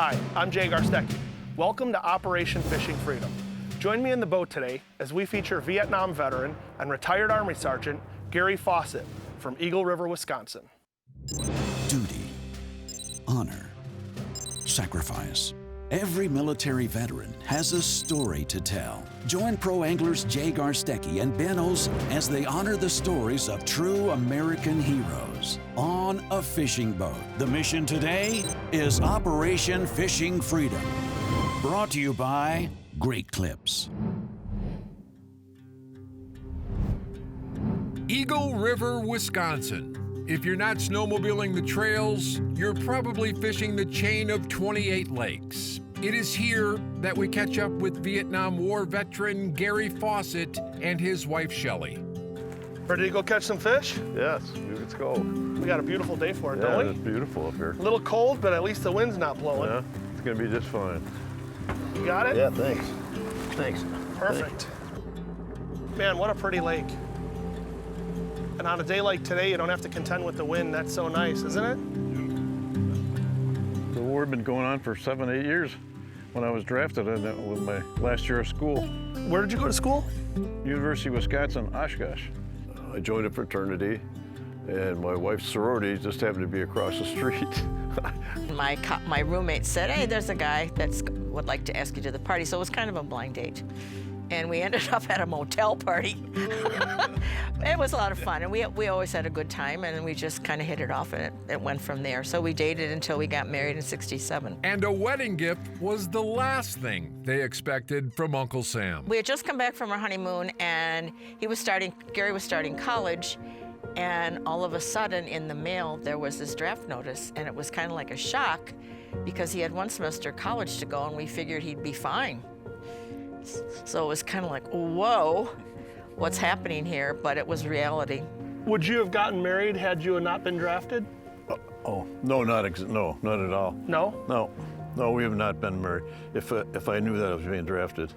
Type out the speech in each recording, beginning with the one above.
Hi, I'm Gary Fawcett. Welcome to Operation Fishing Freedom. Join me in the boat today as we feature Vietnam veteran and retired Army Sergeant Gary Fawcett from Eagle River, Wisconsin. Duty, honor, sacrifice. Every military veteran has a story to tell. Join pro anglers Jay Garstecki and Ben Olsen as they honor the stories of true American heroes on a fishing boat. The mission today is Operation Fishing Freedom. Brought to you by Great Clips. Eagle River, Wisconsin. If you're not snowmobiling the trails, you're probably fishing the chain of 28 lakes. It is here that we catch up with Vietnam War veteran Gary Fawcett and his wife Shelley. Ready to go catch some fish? Yes, let's go. We got a beautiful day for it, Yeah, don't we? it's beautiful up here. A little cold, but at least the wind's not blowing. Yeah, it's gonna be just fine. You got it? Yeah, thanks. Thanks. Perfect. Man, what a pretty lake. And on a day like today, you don't have to contend with the wind. That's so nice, isn't it? The war had been going on for 7, 8 years. When I was drafted, it was my last year of school. Where did you go to school? University of Wisconsin, Oshkosh. I joined a fraternity, and my wife's sorority just happened to be across the street. My roommate said, hey, there's a guy that would like to ask you to the party. So it was kind of a blind date. And we ended up at a motel party. It was a lot of fun, and we always had a good time, and we just kind of hit it off, and it went from there. So we dated until we got married in '67. And a wedding gift was the last thing they expected from Uncle Sam. We had just come back from our honeymoon, and Gary was starting college, and all of a sudden in the mail there was this draft notice, and it was kind of like a shock because he had one semester of college to go, and we figured he'd be fine. So it was kind of like, whoa, what's happening here? But it was reality. Would you have gotten married had you not been drafted? Oh, no, not at all. No? No, we have not been married. If I knew that I was being drafted.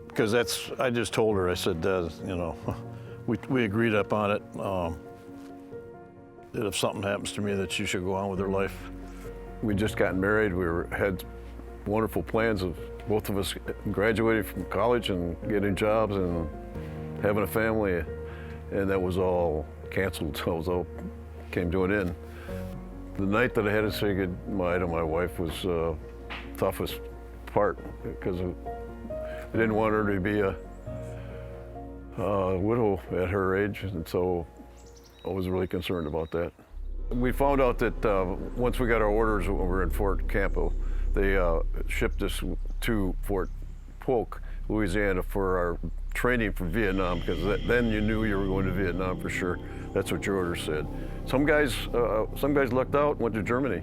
Because I just told her, I said, we agreed upon it, that if something happens to me that she should go on with her life. We just got married, had wonderful plans of both of us graduating from college and getting jobs and having a family, and that was all canceled. So it was all came to an end. The night that I had to say goodbye to my wife was the toughest part because I didn't want her to be a widow at her age, and so I was really concerned about that. We found out that once we got our orders when we were in Fort Campo, they shipped us to Fort Polk, Louisiana, for our training for Vietnam, because then you knew you were going to Vietnam for sure. That's what your order said. Some guys lucked out, went to Germany.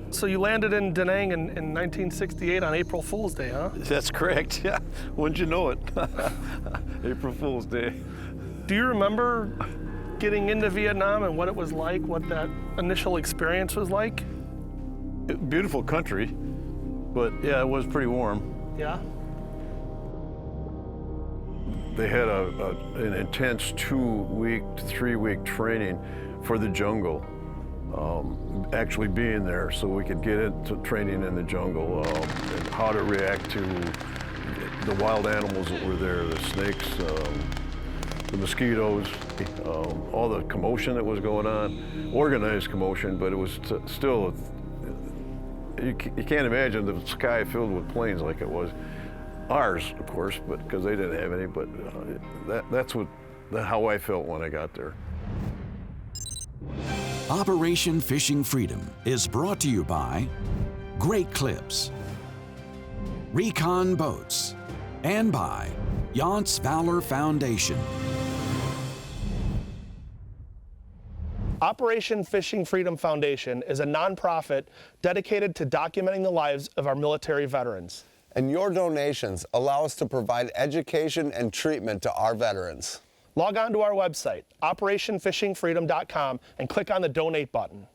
So you landed in Da Nang in 1968 on April Fool's Day, huh? That's correct, yeah. Wouldn't you know it? April Fool's Day. Do you remember getting into Vietnam and what it was like, what that initial experience was like? Beautiful country, but yeah, it was pretty warm. Yeah? They had an intense 2-week to 3-week training for the jungle, actually being there so we could get into training in the jungle and how to react to the wild animals that were there, the snakes, the mosquitoes, all the commotion that was going on, organized commotion, but it was still, you can't imagine the sky filled with planes like it was. Ours, of course, but because they didn't have any, but that's how I felt when I got there. Operation Fishing Freedom is brought to you by Great Clips, Recon Boats, and by Yance Valor Foundation. Operation Fishing Freedom Foundation is a nonprofit dedicated to documenting the lives of our military veterans. And your donations allow us to provide education and treatment to our veterans. Log on to our website, operationfishingfreedom.com, and click on the donate button.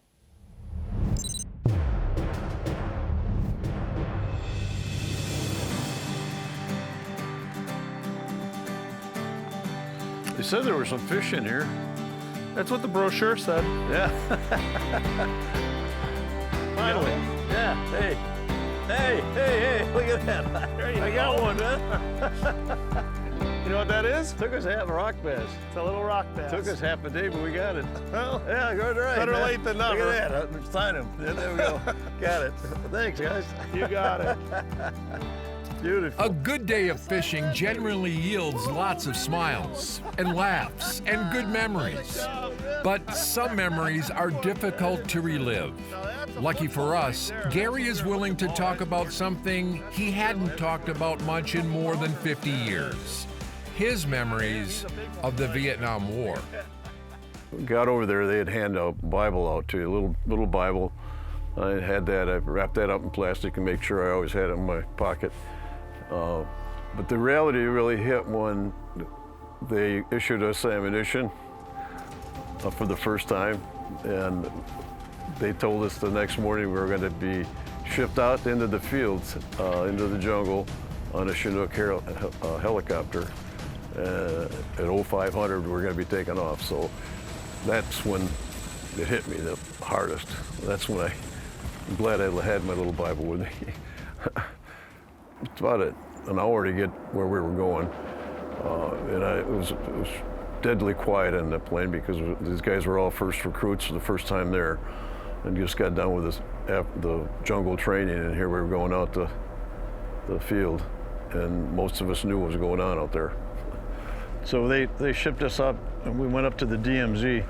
They said there were some fish in here. That's what the brochure said. Yeah. Finally. Yeah, hey. Hey, look at that. There you I go. got one, man. You know what that is? Took us half a rock bass. It's a little rock bass. Took us half a day, but we got it. Well, Yeah, good right. better man. late than never. Look at that. Sign him. Yeah, there we go. Got it. Thanks, guys. You got it. Beautiful. A good day of fishing generally yields lots of smiles and laughs and good memories. But some memories are difficult to relive. Lucky for us, Gary is willing to talk about something he hadn't talked about much in more than 50 years. His memories of the Vietnam War. Got over there, they had handed a Bible out to you, a little Bible. I had that, I wrapped that up in plastic and make sure I always had it in my pocket. But the reality really hit when they issued us ammunition for the first time, and they told us the next morning we were going to be shipped out into the fields, into the jungle on a Chinook helicopter. At 0500 we're going to be taking off. So that's when it hit me the hardest. That's when I'm glad I had my little Bible with me. It's about an hour to get where we were going. And it was deadly quiet in the plane because these guys were all first recruits for the first time there and just got done with the jungle training, and here we were going out to the field, and most of us knew what was going on out there. So they shipped us up, and we went up to the DMZ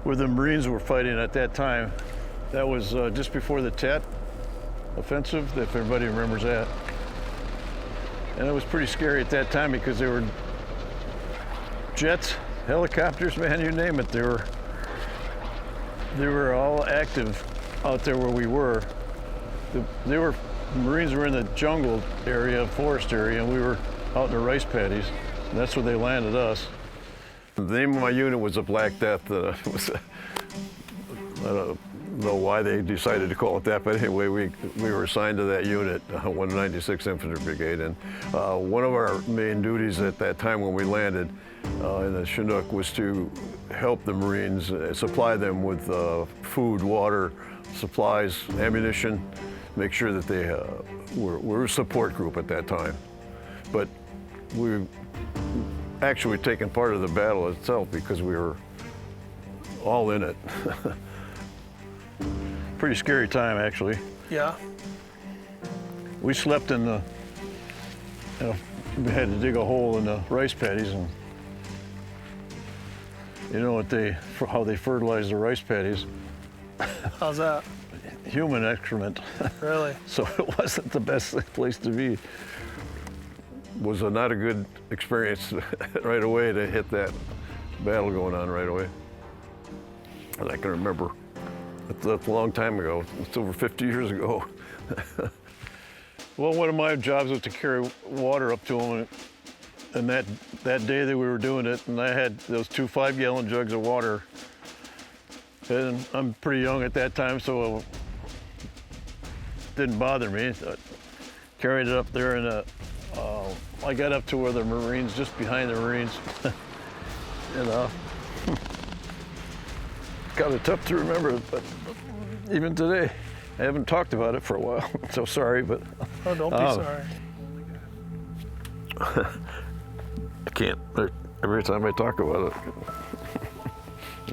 where the Marines were fighting at that time. That was just before the Tet offensive, if everybody remembers that. And it was pretty scary at that time because there were jets, helicopters, man, you name it. They were all active out there where we were. The Marines were in the jungle area, forest area, and we were out in the rice paddies. And that's where they landed us. The name of my unit was the Black Death. I don't know why they decided to call it that, but anyway, we were assigned to that unit, 196th Infantry Brigade, and one of our main duties at that time when we landed in the Chinook was to help the Marines, supply them with food, water, supplies, ammunition, make sure that they were a support group at that time. But we actually taken part of the battle itself because we were all in it. Pretty scary time, actually. Yeah. We slept in the, we had to dig a hole in the rice paddies, and you know how they fertilize the rice paddies? How's that? Human excrement. Really? So it wasn't the best place to be. Was not a good experience right away to hit that battle going on right away. And I can remember, that's a long time ago. It's over 50 years ago. Well, one of my jobs was to carry water up to them. And that day that we were doing it, and I had those 2 5-gallon jugs of water. And I'm pretty young at that time, so it didn't bother me. So I carried it up there, and I got up to where the Marines, just behind the Marines. And kind of tough to remember, but even today, I haven't talked about it for a while. So sorry, but. Oh, don't be sorry. I can't. Every time I talk about it,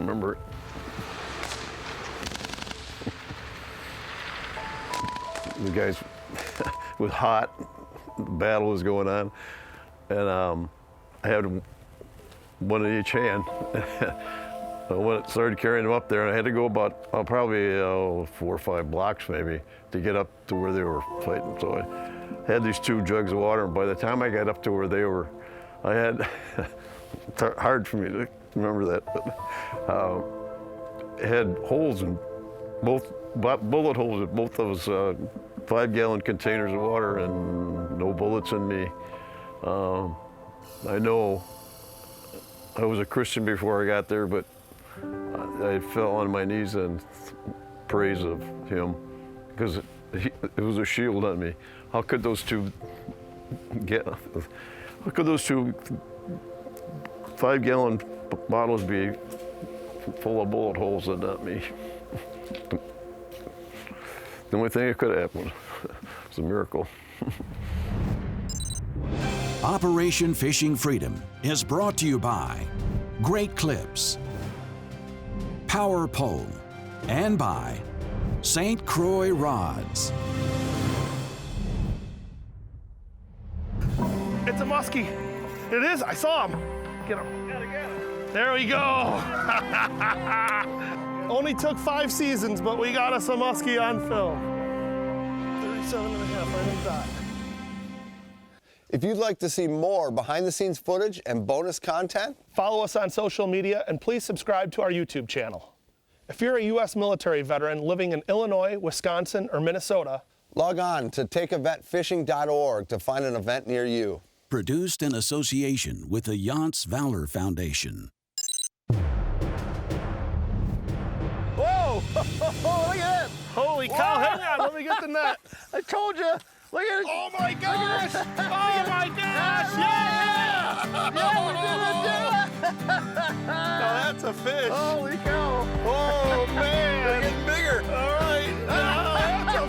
remember it. The guys, it was hot. The battle was going on, and I had one in each hand. I started carrying them up there, and I had to go about probably 4 or 5 blocks maybe to get up to where they were fighting. So I had these 2 jugs of water, and by the time I got up to where they were, I had, it's hard for me to remember that, but it had holes in bullet holes in both those 5-gallon containers of water, and no bullets in me. I know I was a Christian before I got there, but I fell on my knees in praise of him because it was a shield on me. How could those 2 5-gallon bottles be full of bullet holes and not me? The only thing that could have happened. It's a miracle. Operation Fishing Freedom is brought to you by Great Clips, Power Pole, and by St. Croix Rods. It's a muskie. It is. I saw him. Get him. There we go. Only took 5 seasons, but we got us a muskie on film. 37 and a half, right on dot. If you'd like to see more behind-the-scenes footage and bonus content, Follow us on social media and please subscribe to our YouTube channel. If you're a U.S. military veteran living in Illinois, Wisconsin, or Minnesota, log on to takeeventfishing.org to find an event near you. Produced in association with the Yance Valor Foundation. whoa, look at that. Holy cow, hang on, let me get the net. I told you. Look at it. Oh my gosh! Oh my gosh! Yeah! Now that's a fish. Holy cow. Oh man! They're getting bigger. All right, now that's a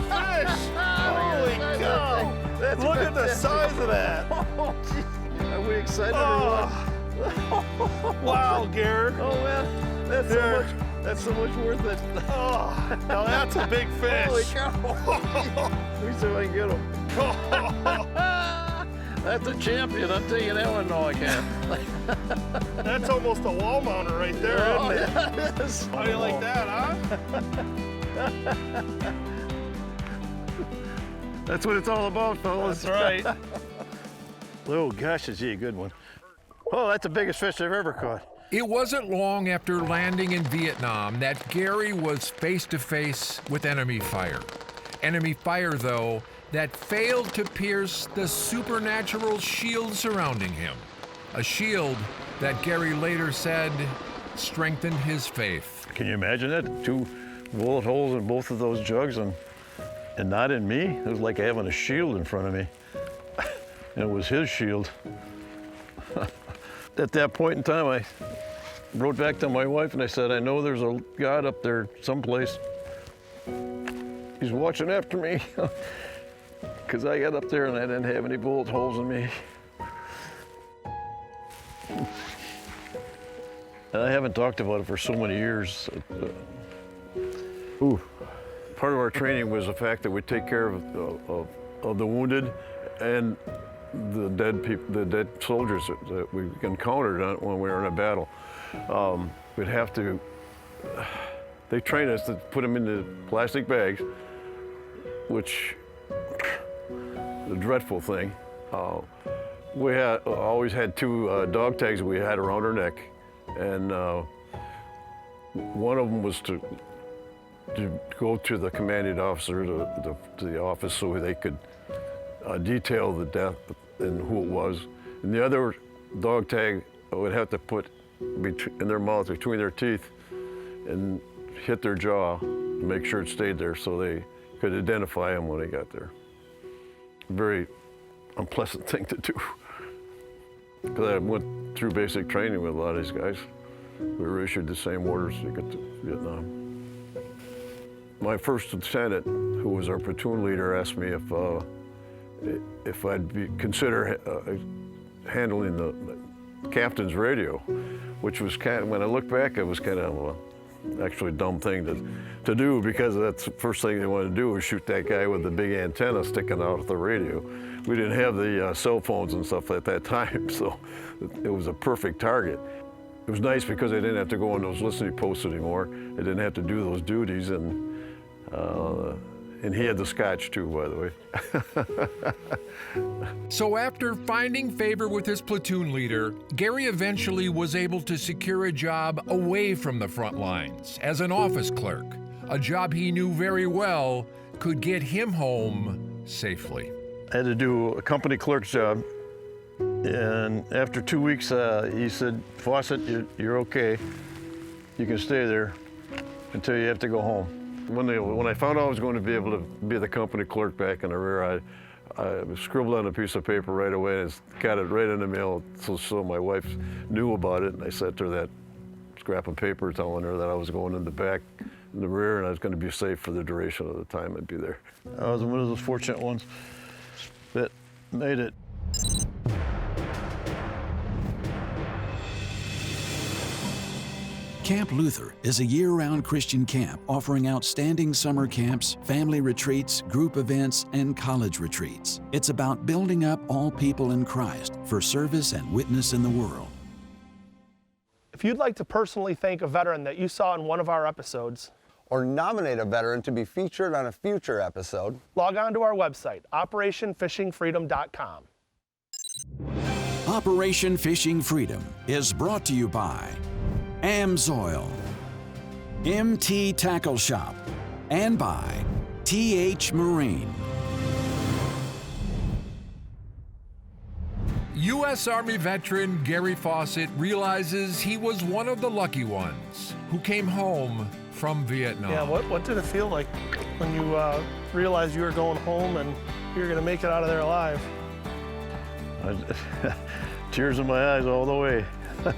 fish. Holy cow! Look at the size of that. Oh, geez. Are we excited or what? Wow, Gary. Oh man, that's so much worth it. Oh, now that's a big fish. Holy cow. Let me see if I can get him. That's a champion. I'm taking that one. No, I can't. That's almost a wall mounter right there, Oh, isn't it? yeah, it is. How do you like that, huh? That's what it's all about, fellas. That's right. Oh gosh, is he a good one. Oh, that's the biggest fish I've ever caught. It wasn't long after landing in Vietnam that Gary was face to face with enemy fire. Enemy fire, though, that failed to pierce the supernatural shield surrounding him. A shield that Gary later said strengthened his faith. Can you imagine that? 2 bullet holes in both of those jugs and not in me? It was like having a shield in front of me. And it was his shield. At that point in time, I wrote back to my wife and I said, I know there's a God up there someplace. He's watching after me. Because I got up there and I didn't have any bullet holes in me. And I haven't talked about it for so many years. Part of our training was the fact that we take care of the wounded and the dead people, the dead soldiers that we encountered when we were in a battle. We'd have to, they trained us to put them into plastic bags, which, the dreadful thing. We always had 2 dog tags we had around our neck, and one of them was to go to the commanding officer to the office so they could detail the death and who it was. And the other dog tag would have to put in their mouth between their teeth and hit their jaw to make sure it stayed there so they could identify him when they got there. Very unpleasant thing to do. Because I went through basic training with a lot of these guys. We were issued the same orders to get to Vietnam. My first lieutenant, who was our platoon leader, asked me if I'd consider handling the captain's radio, which was kind of, when I look back, it was kind of actually a dumb thing to do, because that's the first thing they wanted to do was shoot that guy with the big antenna sticking out of the radio. We didn't have the cell phones and stuff at that time, so it was a perfect target. It was nice because I didn't have to go on those listening posts anymore. I didn't have to do those duties, and he had the scotch too, by the way. So after finding favor with his platoon leader, Gary eventually was able to secure a job away from the front lines as an office clerk, a job he knew very well could get him home safely. I had to do a company clerk's job, and after 2 weeks, he said, Fawcett, you're okay. You can stay there until you have to go home. When I found out I was going to be able to be the company clerk back in the rear, I scribbled on a piece of paper right away and got it right in the mail so my wife knew about it. And I sent her that scrap of paper telling her that I was going in the back the rear, and I was going to be safe for the duration of the time I'd be there. I was one of those fortunate ones that made it. Camp Luther is a year-round Christian camp offering outstanding summer camps, family retreats, group events, and college retreats. It's about building up all people in Christ for service and witness in the world. If you'd like to personally thank a veteran that you saw in one of our episodes, or nominate a veteran to be featured on a future episode, log on to our website, operationfishingfreedom.com. Operation Fishing Freedom is brought to you by Amsoil, MT Tackle Shop, and by TH Marine. U.S. Army veteran Gary Fawcett realizes he was one of the lucky ones who came home from Vietnam. Yeah, what did it feel like when you realized you were going home and you were going to make it out of there alive? Tears in my eyes all the way.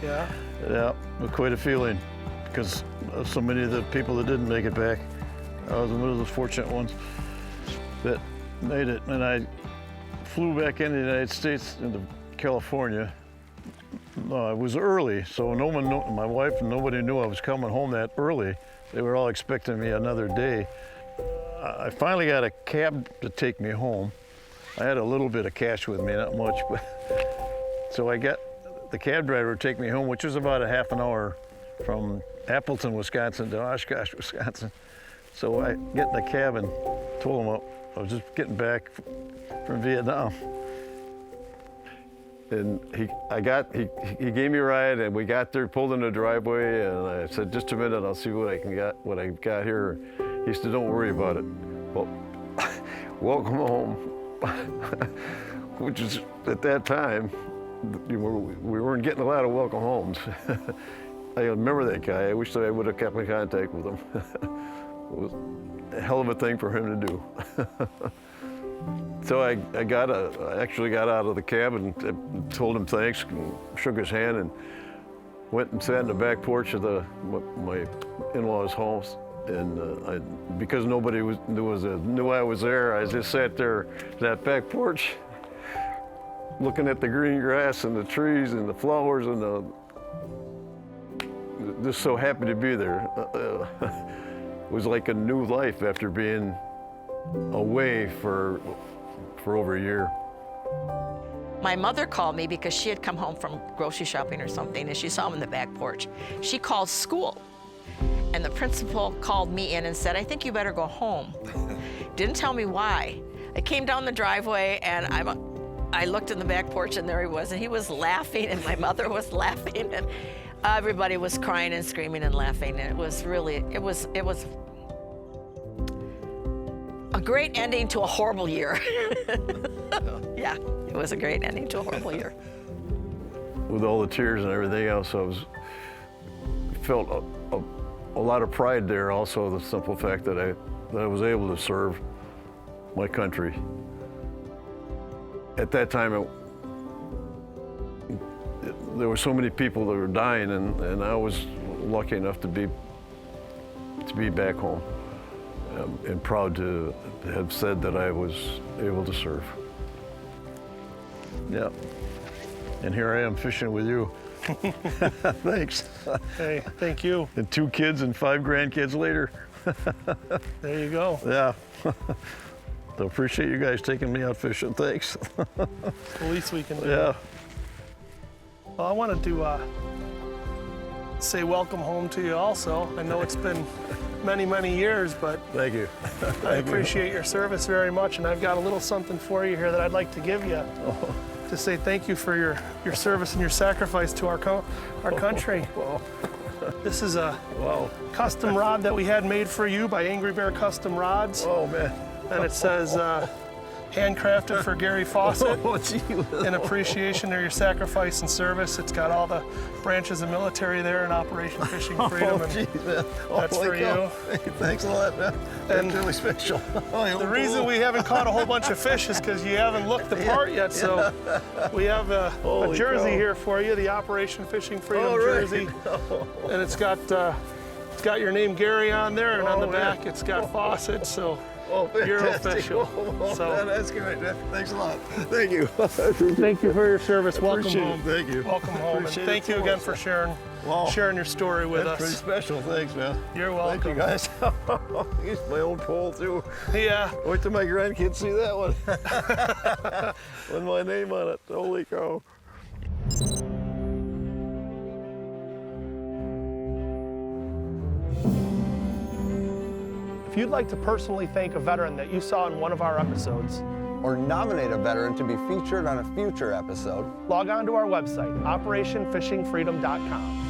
Yeah? Yeah, quite a feeling, because so many of the people that didn't make it back, I was one of those fortunate ones that made it. And I flew back into the United States, into California. It was early, so no one knew, my wife and nobody knew I was coming home that early. They were all expecting me another day. I finally got a cab to take me home. I had a little bit of cash with me, not much, but so I got the cab driver to take me home, which was about a half an hour from Appleton, Wisconsin to Oshkosh, Wisconsin. So I get in the cab and told him I was just getting back from Vietnam. And he gave me a ride, and we got there, pulled in the driveway, and I said, just a minute, I'll see what I got here. He said, don't worry about it. Well, welcome home, which is, at that time, we weren't getting a lot of welcome homes. I remember that guy. I wish that I would have kept in contact with him. It was a hell of a thing for him to do. So I actually got out of the cab and told him thanks, and shook his hand, and went and sat in the back porch of my in-laws' house. And because nobody knew I was there, I just sat there, that back porch, looking at the green grass and the trees and the flowers and just so happy to be there. It was like a new life after being away for over a year. My mother called me because she had come home from grocery shopping or something, and she saw him in the back porch. She called school, and the principal called me in and said, I think you better go home. Didn't tell me why. I came down the driveway, and I looked in the back porch, and there he was, and he was laughing, and my mother was laughing, and everybody was crying and screaming and laughing, and it was a great ending to a horrible year. Yeah, it was a great ending to a horrible year. With all the tears and everything else, I felt a lot of pride there. Also, the simple fact that I was able to serve my country. At that time, there were so many people that were dying, and I was lucky enough to be back home, and proud to have said that I was able to serve. Yeah, and here I am fishing with you. Thanks. Hey, thank you. And 2 kids and 5 grandkids later. There you go. Yeah. So appreciate you guys taking me out fishing. Thanks. The least we can do. Yeah. Well, I wanted to say welcome home to you also. I know it's been many, many years, but Thank you. I appreciate your service very much, and I've got a little something for you here that I'd like to give you to say thank you for your service and your sacrifice to our country. Wow. This is a Wow. custom rod that we had made for you by Angry Bear Custom Rods, Oh, man. and it says handcrafted for Gary Fawcett. Oh, gee. In appreciation of your sacrifice and service. It's got all the branches of military there in Operation Fishing Freedom. Oh, gee, man. That's for you. Hey, thanks a lot, man. And That's really special. The reason we haven't caught a whole bunch of fish is because you haven't looked the part yet. So we have a jersey cow. here for you, the Operation Fishing Freedom All right. jersey. And it's got It's got your name Gary on there, and on the Oh, back yeah. it's got Fawcett, so Oh, you're fantastic. official. Oh, So that's great. Thanks a lot. Thank you. thank you for your service. Welcome Appreciate it. home. Thank you. Welcome home. And Appreciate it thank you so again much. for sharing Wow. sharing your story with That's pretty us. special. Thanks, man. You're welcome. Thank you, guys. He's my old pole, too. Yeah. Wait till my grandkids see that one. With my name on it. Holy cow. If you'd like to personally thank a veteran that you saw in one of our episodes, Or nominate a veteran to be featured on a future episode, log on to our website, operationfishingfreedom.com.